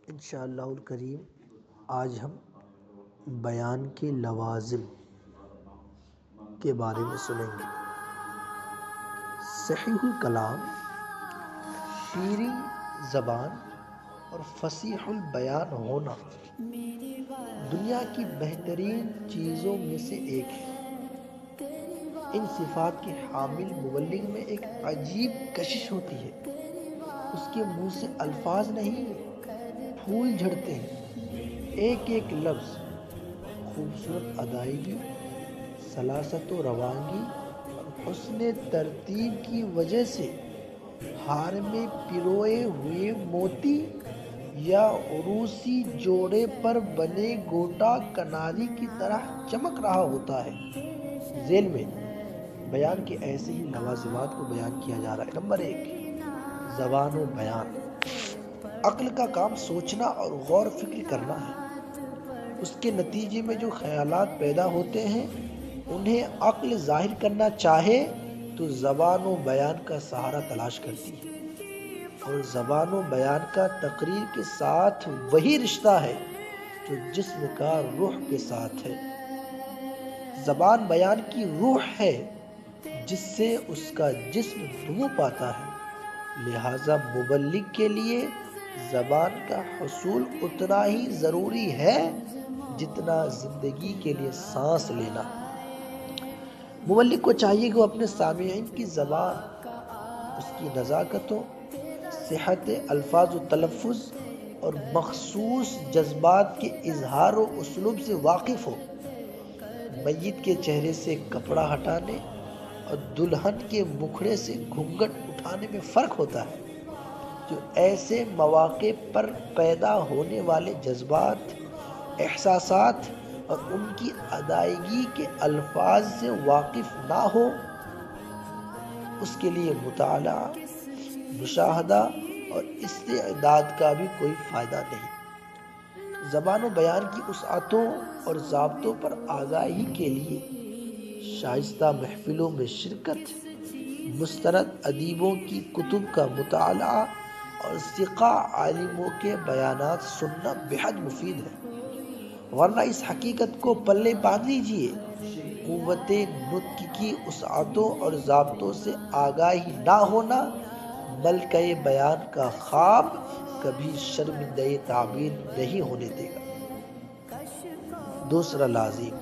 انشاءاللہ الکریم آج ہم بیان کے لوازم کے بارے میں سنیں گے۔ صحیح الکلام، شیریں زبان اور فصیح البیان ہونا دنیا کی بہترین چیزوں میں سے ایک ہے۔ ان صفات کے حامل مبلغ میں ایک عجیب کشش ہوتی ہے، اس کے منہ سے الفاظ نہیں پھول جھڑتے ہیں۔ ایک ایک لفظ خوبصورت ادائیگی، سلاست و روانگی اور حسن ترتیب کی وجہ سے ہار میں پروئے ہوئے موتی یا عروسی جوڑے پر بنے گوٹا کناری کی طرح چمک رہا ہوتا ہے۔ ذیل میں بیان کے ایسے ہی لوازمات کو بیان کیا جا رہا ہے۔ نمبر 1، زبان و بیان۔ عقل کا کام سوچنا اور غور و فکر کرنا ہے۔ اس کے نتیجے میں جو خیالات پیدا ہوتے ہیں انہیں عقل ظاہر کرنا چاہے تو زبان و بیان کا سہارا تلاش کرتی ہے، اور زبان و بیان کا تقریر کے ساتھ وہی رشتہ ہے جو جسم کا روح کے ساتھ ہے۔ زبان بیان کی روح ہے جس سے اس کا جسم نمو پاتا ہے، لہذا مبلغ کے لیے زبان کا حصول اتنا ہی ضروری ہے جتنا زندگی کے لیے سانس لینا۔ مبلغ کو چاہیے کہ وہ اپنے سامعین کی زبان، اس کی نزاکتوں، صحت الفاظ و تلفظ اور مخصوص جذبات کے اظہار و اسلوب سے واقف ہو۔ میت کے چہرے سے کپڑا ہٹانے اور دلہن کے مکھڑے سے گھونگھٹ اٹھانے میں فرق ہوتا ہے۔ جو ایسے مواقع پر پیدا ہونے والے جذبات، احساسات اور ان کی ادائیگی کے الفاظ سے واقف نہ ہو، اس کے لیے مطالعہ، مشاہدہ اور استعداد کا بھی کوئی فائدہ نہیں۔ زبان و بیان کی وسعتوں اور ضابطوں پر آگاہی کے لیے شائستہ محفلوں میں شرکت، مستند ادیبوں کی کتب کا مطالعہ اور ثقہ عالموں کے بیانات سننا بہت مفید ہے۔ ورنہ اس حقیقت کو پلے باندھ لیجئے، قوت نطق کی وسعتوں اور ضابطوں سے آگاہی نہ ہونا ملکہ بیان کا خواب کبھی شرمندہ تعبیر نہیں ہونے دے گا۔ دوسرا لازم،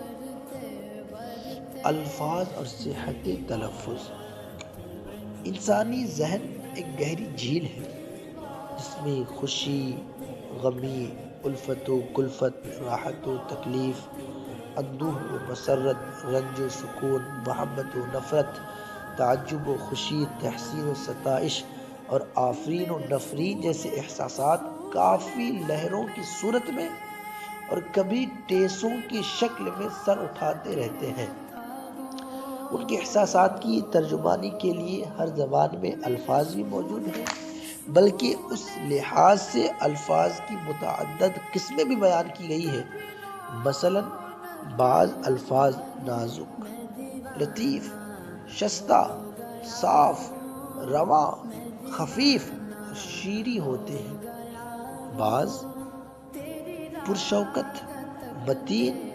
الفاظ اور صحت تلفظ۔ انسانی ذہن ایک گہری جھیل ہے جس میں خوشی، غمی، الفت و کلفت، راحت و تکلیف، اندوہ و مسرت، رنج و سکون، محبت و نفرت، تعجب و خوشی، تحسین و ستائش اور آفرین و نفرین جیسے احساسات کافی لہروں کی صورت میں اور کبھی ٹیسوں کی شکل میں سر اٹھاتے رہتے ہیں۔ ان کے احساسات کی ترجمانی کے لیے ہر زبان میں الفاظ بھی موجود ہیں، بلکہ اس لحاظ سے الفاظ کی متعدد قسمیں بھی بیان کی گئی ہیں۔ مثلاً بعض الفاظ نازک، لطیف، شستہ، صاف، رواں، خفیف اور شیریں ہوتے ہیں۔ بعض پرشوکت، متین،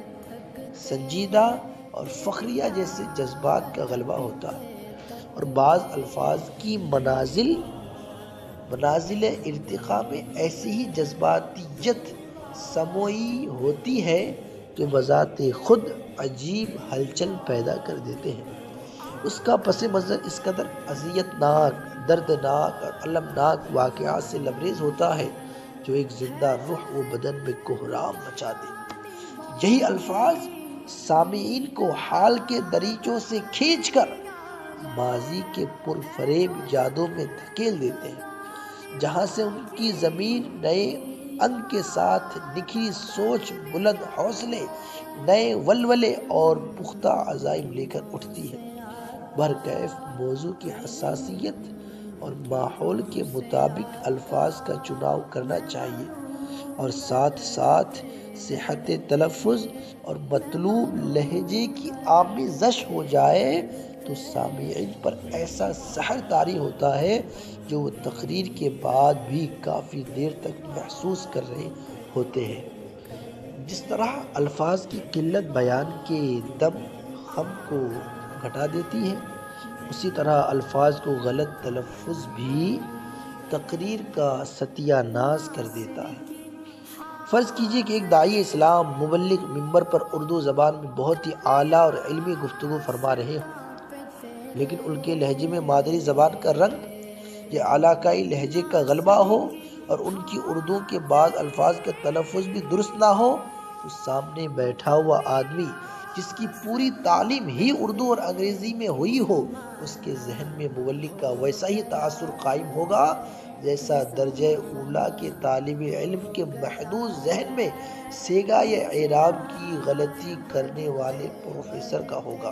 سنجیدہ اور فخریہ جیسے جذبات کا غلبہ ہوتا ہے، اور بعض الفاظ کی منازل ارتقاء میں ایسی ہی جذباتیت سموئی ہوتی ہے جو بذات خود عجیب ہلچل پیدا کر دیتے ہیں۔ اس کا پس منظر اس قدر اذیت ناک، دردناک اور المناک واقعات سے لبریز ہوتا ہے جو ایک زندہ روح و بدن میں کوہرام مچا دے۔ یہی الفاظ سامعین کو حال کے دریچوں سے کھینچ کر ماضی کے پرفریب یادوں میں دھکیل دیتے ہیں، جہاں سے ان کی ضمیر نئے انگ کے ساتھ نکھی سوچ، بلند حوصلے، نئے ولولے اور پختہ عزائم لے کر اٹھتی ہے۔ برکیف موضوع کی حساسیت اور ماحول کے مطابق الفاظ کا چناؤ کرنا چاہیے، اور ساتھ ساتھ صحت تلفظ اور مطلوب لہجے کی آمیزش ہو جائے تو سامعین پر ایسا سحر طاری ہوتا ہے جو وہ تقریر کے بعد بھی کافی دیر تک محسوس کر رہے ہوتے ہیں۔ جس طرح الفاظ کی قلت بیان کے دم خم کو گھٹا دیتی ہے، اسی طرح الفاظ کو غلط تلفظ بھی تقریر کا ستیہ ناز کر دیتا ہے۔ فرض کیجئے کہ ایک داعی اسلام مبلغ ممبر پر اردو زبان میں بہت ہی اعلیٰ اور علمی گفتگو فرما رہے ہوں، لیکن ان کے لہجے میں مادری زبان کا رنگ یا علاقائی لہجے کا غلبہ ہو اور ان کی اردو کے بعض الفاظ کا تلفظ بھی درست نہ ہو، تو سامنے بیٹھا ہوا آدمی جس کی پوری تعلیم ہی اردو اور انگریزی میں ہوئی ہو، اس کے ذہن میں مبلغ کا ویسا ہی تاثر قائم ہوگا جیسا درجہ اولا کے طالب علم کے محدود ذہن میں سیگا یا اعراب کی غلطی کرنے والے پروفیسر کا ہوگا۔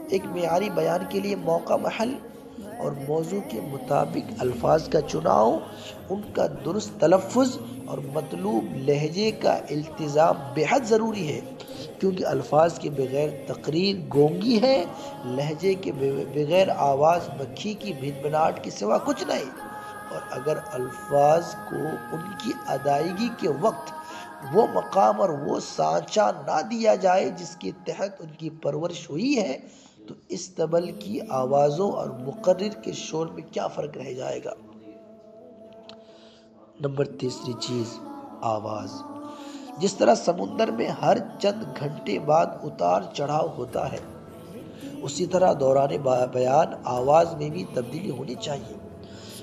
ایک معیاری بیان کے لیے موقع، محل اور موضوع کے مطابق الفاظ کا چناؤ، ان کا درست تلفظ اور مطلوب لہجے کا التزام بے حد ضروری ہے، کیونکہ الفاظ کے بغیر تقریر گونگی ہے، لہجے کے بغیر آواز مکھی کی بھنبھناہٹ کے سوا کچھ نہیں، اور اگر الفاظ کو ان کی ادائیگی کے وقت وہ مقام اور وہ سانچہ نہ دیا جائے جس کے تحت ان کی پرورش ہوئی ہے، تو استبل کی آوازوں اور مقرر کے شور میں کیا فرق رہ جائے گا۔ نمبر تیسری چیز، آواز۔ جس طرح سمندر میں ہر چند گھنٹے بعد اتار چڑھاؤ ہوتا ہے، اسی طرح دوران بیان آواز میں بھی تبدیلی ہونی چاہیے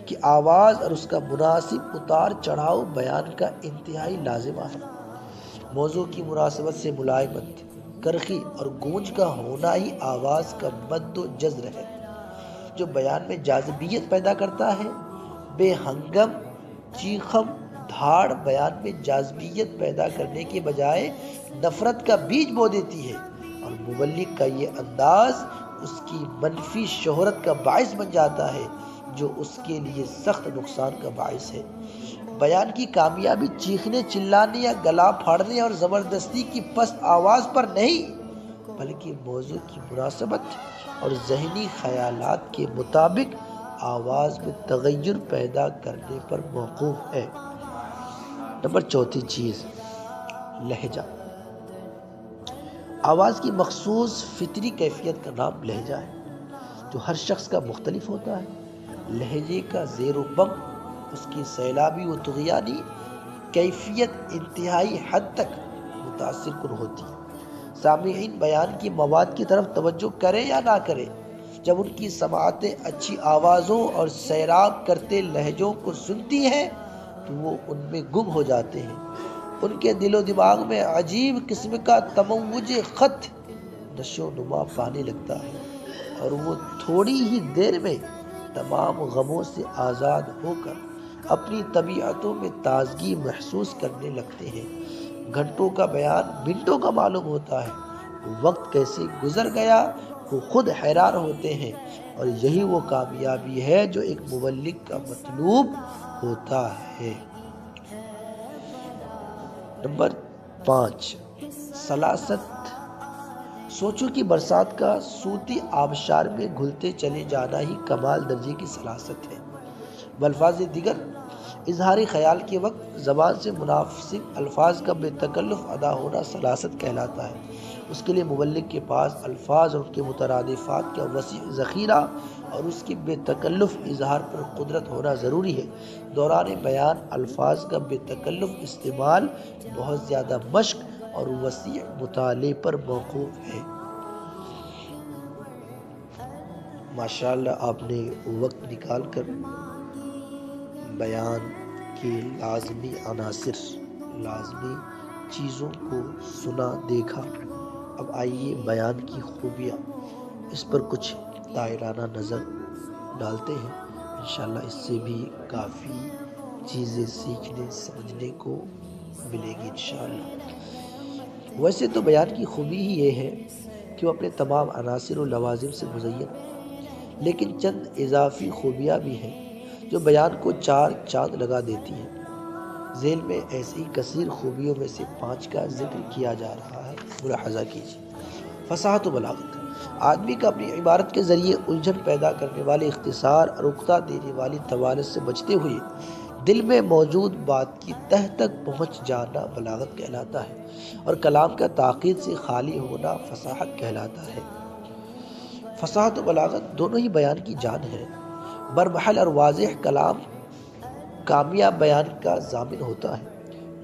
کہ آواز اور اس کا مناسب اتار چڑھاؤ بیان کا انتہائی لازمہ ہے۔ موضوع کی مناسبت سے ملائمت، کرخی اور گونج کا ہونا ہی آواز کا مد و جزر ہے، جو بیان میں جاذبیت پیدا کرتا ہے۔ بے ہنگم چیخم دھاڑ بیان میں جاذبیت پیدا کرنے کے بجائے نفرت کا بیج بو دیتی ہے، اور مبلغ کا یہ انداز اس کی منفی شہرت کا باعث بن جاتا ہے، جو اس کے لیے سخت نقصان کا باعث ہے۔ بیان کی کامیابی چیخنے، چلانے یا گلا پھاڑنے اور زبردستی کی پست آواز پر نہیں، بلکہ موضوع کی مناسبت اور ذہنی خیالات کے مطابق آواز میں تغیر پیدا کرنے پر موقوف ہے۔ نمبر چوتھی چیز، لہجہ۔ آواز کی مخصوص فطری کیفیت کا نام لہجہ ہے، جو ہر شخص کا مختلف ہوتا ہے۔ لہجے کا زیر و بم، اس کی سیلابی و طغیانی کیفیت انتہائی حد تک متاثر کن ہوتی ہے۔ سامعین بیان کی مواد کی طرف توجہ کریں یا نہ کریں، جب ان کی سماعتیں اچھی آوازوں اور سیراب کرتے لہجوں کو سنتی ہیں تو وہ ان میں گم ہو جاتے ہیں۔ ان کے دل و دماغ میں عجیب قسم کا تموج خط نشو و نما پانے لگتا ہے، اور وہ تھوڑی ہی دیر میں تمام غموں سے آزاد ہو کر اپنی طبیعتوں میں تازگی محسوس کرنے لگتے ہیں۔ گھنٹوں کا بیان منٹوں کا معلوم ہوتا ہے، وقت کیسے گزر گیا وہ خود حیران ہوتے ہیں، اور یہی وہ کامیابی ہے جو ایک مبلغ کا مطلوب ہوتا ہے۔ نمبر 5، سلاست۔ سوچوں کی برسات کا صوتی آبشار میں گھلتے چلے جانا ہی کمال درجے کی سلاست ہے۔ بالفاظ دیگر، اظہار خیال کے وقت زبان سے مناسب الفاظ کا بے تکلف ادا ہونا سلاست کہلاتا ہے۔ اس کے لیے مبلغ کے پاس الفاظ اور ان کے مترادفات کا وسیع ذخیرہ اور اس کے بے تکلف اظہار پر قدرت ہونا ضروری ہے۔ دوران بیان الفاظ کا بے تکلف استعمال بہت زیادہ مشق اور وسیع مطالعے پر موقوف ہے۔ ماشاءاللہ آپ نے وقت نکال کر بیان کے لازمی عناصر، لازمی چیزوں کو سنا، دیکھا۔ اب آئیے بیان کی خوبیاں، اس پر کچھ دائرانہ نظر ڈالتے ہیں۔ انشاءاللہ اس سے بھی کافی چیزیں سیکھنے سمجھنے کو ملے گی انشاءاللہ۔ ویسے تو بیان کی خوبی ہی یہ ہے کہ وہ اپنے تمام عناصر و لوازم سے مزین، لیکن چند اضافی خوبیاں بھی ہیں جو بیان کو چار چاند لگا دیتی ہیں۔ ذیل میں ایسی کثیر خوبیوں میں سے 5 کا ذکر کیا جا رہا ہے، ملاحظہ کیجیے۔ فصاحت و بلاغت۔ آدمی کا اپنی عبارت کے ذریعے الجھن پیدا کرنے والے اختصار اور اکتا دینے والی طوالت سے بچتے ہوئے دل میں موجود بات کی تہ تک پہنچ جانا بلاغت کہلاتا ہے، اور کلام کا تاخیر سے خالی ہونا فصاحت کہلاتا ہے۔ فصاحت و بلاغت دونوں ہی بیان کی جان ہے۔ برمحل اور واضح کلام کامیاب بیان کا ضامن ہوتا ہے۔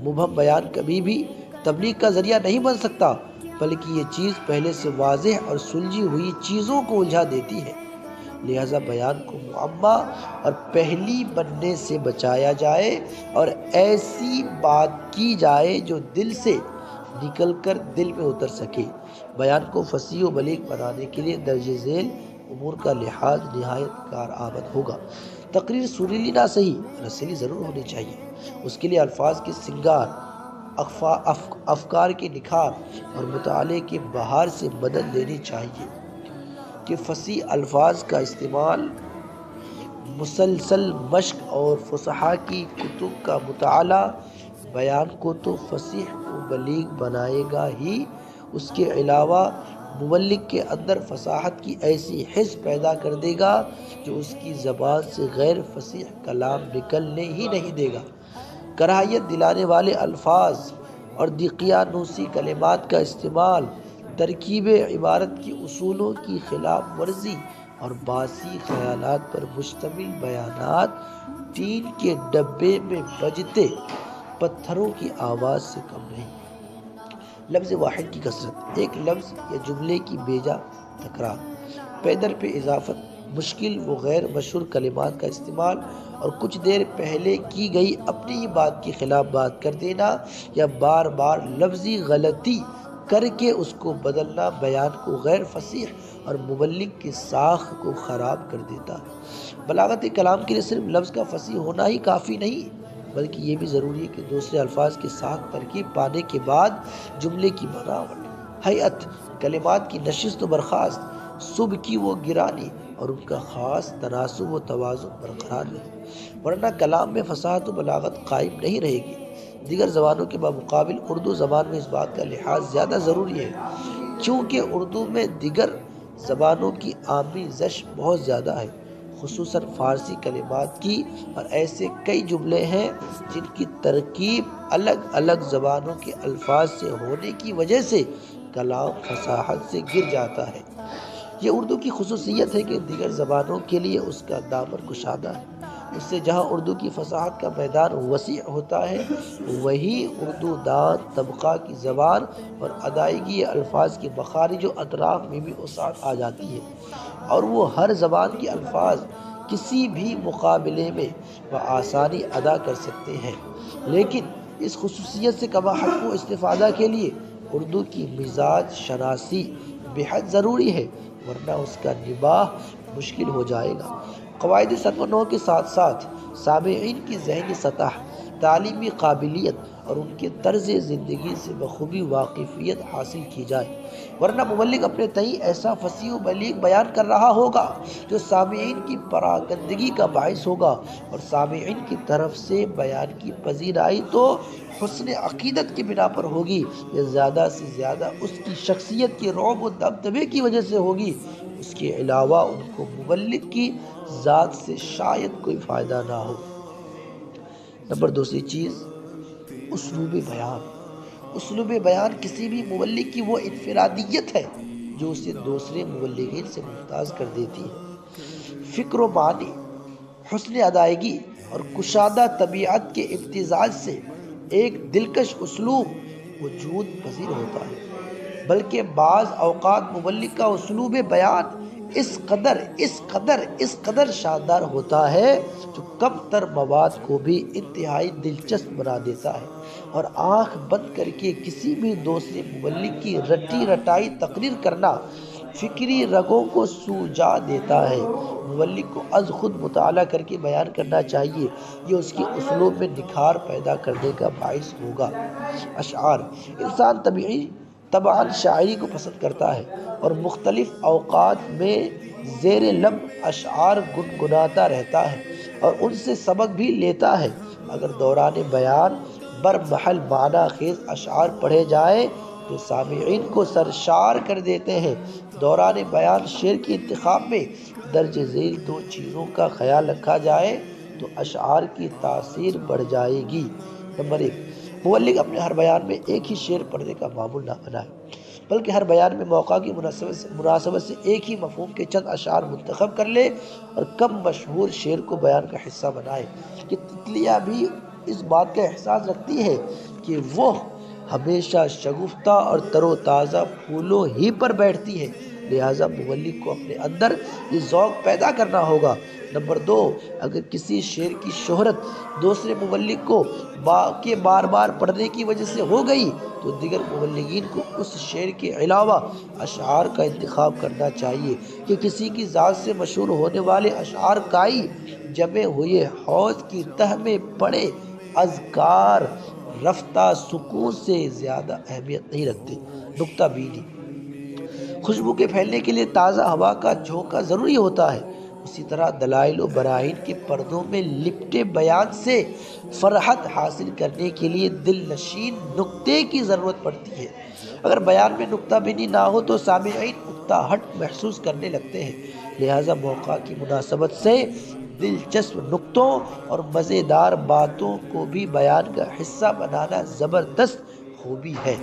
مبہم بیان کبھی بھی تبلیغ کا ذریعہ نہیں بن سکتا، بلکہ یہ چیز پہلے سے واضح اور سلجھی ہوئی چیزوں کو الجھا دیتی ہے۔ لہذا بیان کو معمہ اور پہلی بننے سے بچایا جائے اور ایسی بات کی جائے جو دل سے نکل کر دل میں اتر سکے۔ بیان کو فصیح و بلیغ بنانے کے لیے درج ذیل امور کا لحاظ نہایت کارآمد ہوگا۔ تقریر سریلی نہ صحیح، رسیلی ضرور ہونی چاہیے۔ اس کے لیے الفاظ کے سنگار، افکار کے نکھار اور مطالعے کے بہار سے مدد لینی چاہیے کہ فصیح الفاظ کا استعمال، مسلسل مشق اور فصحاء کی کتب کا مطالعہ بیان کو تو فصیح و بلیغ بنائے گا ہی، اس کے علاوہ مبلغ کے اندر فصاحت کی ایسی حس پیدا کر دے گا جو اس کی زبان سے غیر فصیح کلام نکلنے ہی نہیں دے گا۔ کراہیت دلانے والے الفاظ اور دقیانوسی کلمات کا استعمال، ترکیب عبارت کے اصولوں کی خلاف ورزی اور باسی خیالات پر مشتمل بیانات ٹین کے ڈبے میں بجتے پتھروں کی آواز سے کم نہیں۔ لفظ واحد کی کثرت، ایک لفظ یا جملے کی بیجا تکرار، پے در پہ اضافت، مشکل و غیر مشہور کلمات کا استعمال اور کچھ دیر پہلے کی گئی اپنی ہی بات کے خلاف بات کر دینا یا بار بار لفظی غلطی کر کے اس کو بدلنا بیان کو غیر فصیح اور مبلغ کی ساخت کو خراب کر دیتا ہے۔ بلاغت کلام کے لیے صرف لفظ کا فصیح ہونا ہی کافی نہیں، بلکہ یہ بھی ضروری ہے کہ دوسرے الفاظ کے ساتھ ترکیب پانے کے بعد جملے کی بناوٹ، ہیئت، کلمات کی نشست و برخاست، صبح کی وہ گرانی اور ان کا خاص تناسب و توازن برقرار رہے، ورنہ کلام میں فصاحت و بلاغت قائم نہیں رہے گی۔ دیگر زبانوں کے بمقابل اردو زبان میں اس بات کا لحاظ زیادہ ضروری ہے، کیونکہ اردو میں دیگر زبانوں کی آمیزش بہت زیادہ ہے، خصوصاً فارسی کلمات کی، اور ایسے کئی جملے ہیں جن کی ترکیب الگ الگ زبانوں کے الفاظ سے ہونے کی وجہ سے کلام فصاحت سے گر جاتا ہے۔ یہ اردو کی خصوصیت ہے کہ دیگر زبانوں کے لیے اس کا دامن گشادہ ہے۔ اس سے جہاں اردو کی فصاحت کا میدان وسیع ہوتا ہے، وہی اردو دان طبقہ کی زبان اور ادائیگی الفاظ کے مخارج و اطراف میں بھی وسعت آ جاتی ہے، اور وہ ہر زبان کے الفاظ کسی بھی مقابلے میں بآسانی ادا کر سکتے ہیں۔ لیکن اس خصوصیت سے کما حد کو استفادہ کے لیے اردو کی مزاج شناسی بےحد ضروری ہے، ورنہ اس کا نباہ مشکل ہو جائے گا۔ قواعد 7 و 9 کے ساتھ ساتھ سامعین کی ذہنی سطح، تعلیمی قابلیت اور ان کے طرز زندگی سے بخوبی واقفیت حاصل کی جائے، ورنہ مبلغ اپنے تئیں ایسا فصیح و بلیغ بیان کر رہا ہوگا جو سامعین کی پراگندگی کا باعث ہوگا، اور سامعین کی طرف سے بیان کی پذیرائی تو حسن عقیدت کی بنا پر ہوگی یا زیادہ سے زیادہ اس کی شخصیت کے رعب و دبدبے کی وجہ سے ہوگی۔ اس کے علاوہ ان کو مبلغ کی ذات سے شاید کوئی فائدہ نہ ہو۔ نمبر دوسری چیز، اسلوب بیان۔ اسلوب بیان کسی بھی مبلغ کی وہ انفرادیت ہے جو اسے دوسرے مبلغین سے ممتاز کر دیتی ہے۔ فکر و معنی، حسن ادائیگی اور کشادہ طبیعت کے امتزاج سے ایک دلکش اسلوب وجود پذیر ہوتا ہے، بلکہ بعض اوقات مبلغ کا اسلوب بیان اس قدر شاندار ہوتا ہے جو کم تر مواد کو بھی انتہائی دلچسپ بنا دیتا ہے، اور آنکھ بند کر کے کسی بھی دوسرے مبلغ کی رٹی رٹائی تقریر کرنا فکری رگوں کو سوجا دیتا ہے۔ مبلغ کو از خود مطالعہ کر کے بیان کرنا چاہیے، یہ اس کے اسلوب میں نکھار پیدا کرنے کا باعث ہوگا۔ اشعار، انسان طبعاً شاعری کو پسند کرتا ہے اور مختلف اوقات میں زیر لب اشعار گنگناتا رہتا ہے اور ان سے سبق بھی لیتا ہے۔ اگر دوران بیان برمحل معنی خیز اشعار پڑھے جائیں جو سامعین کو سرشار کر دیتے ہیں۔ دوران بیان شعر کے انتخاب میں درج ذیل 2 چیزوں کا خیال رکھا جائے تو اشعار کی تاثیر بڑھ جائے گی۔ نمبر 1، مؤلف اپنے ہر بیان میں ایک ہی شعر پڑھنے کا معمول نہ بنائے، بلکہ ہر بیان میں موقع کی مناسبت سے ایک ہی مفہوم کے چند اشعار منتخب کر لے اور کم مشہور شعر کو بیان کا حصہ بنائے۔ یہ تتلیاں بھی اس بات کا احساس رکھتی ہے کہ وہ ہمیشہ شگفتہ اور تر و تازہ پھولوں ہی پر بیٹھتی ہے، لہٰذا مؤلف کو اپنے اندر یہ ذوق پیدا کرنا ہوگا۔ نمبر 2، اگر کسی شعر کی شہرت دوسرے مؤلف کو بار بار پڑھنے کی وجہ سے ہو گئی تو دیگر مؤلفین کو اس شعر کے علاوہ اشعار کا انتخاب کرنا چاہیے کہ کسی کی ذات سے مشہور ہونے والے اشعار کائی جمے ہوئے حوض کی تہ میں پڑے اذکار رفتہ سکون سے زیادہ اہمیت نہیں رکھتے۔ نکتہ بینی: خوشبو کے پھیلنے کے لیے تازہ ہوا کا جھونکا ضروری ہوتا ہے، اسی طرح دلائل و براہین کے پردوں میں لپٹے بیان سے فرحت حاصل کرنے کے لیے دل نشین نکتے کی ضرورت پڑتی ہے۔ اگر بیان میں نکتہ بینی نہ ہو تو سامعین اکتاہٹ محسوس کرنے لگتے ہیں، لہٰذا موقع کی مناسبت سے دلچسپ نکتوں اور مزیدار باتوں کو بھی بیان کا حصہ بنانا زبردست خوبی ہے۔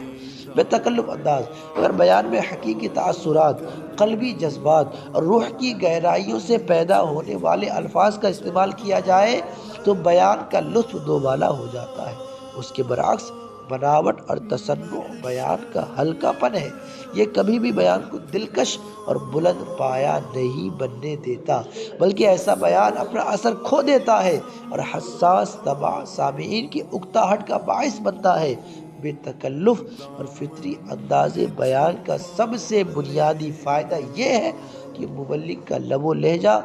بے تکلف انداز: اگر بیان میں حقیقی تاثرات، قلبی جذبات اور روح کی گہرائیوں سے پیدا ہونے والے الفاظ کا استعمال کیا جائے تو بیان کا لطف دوبالا ہو جاتا ہے۔ اس کے برعکس بناوٹ اور تصنع بیان کا ہلکا پن ہے، یہ کبھی بھی بیان کو دلکش اور بلند پایا نہیں بننے دیتا، بلکہ ایسا بیان اپنا اثر کھو دیتا ہے اور حساس طبع سامعین کی اکتاہٹ کا باعث بنتا ہے۔ بے تکلف اور فطری انداز بیان کا سب سے بنیادی فائدہ یہ ہے کہ مبلغ کا لب و لہجہ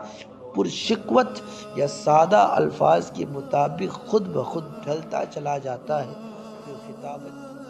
پرشکوت یا سادہ الفاظ کے مطابق خود بخود ڈھلتا چلا جاتا ہے۔ جو خطابت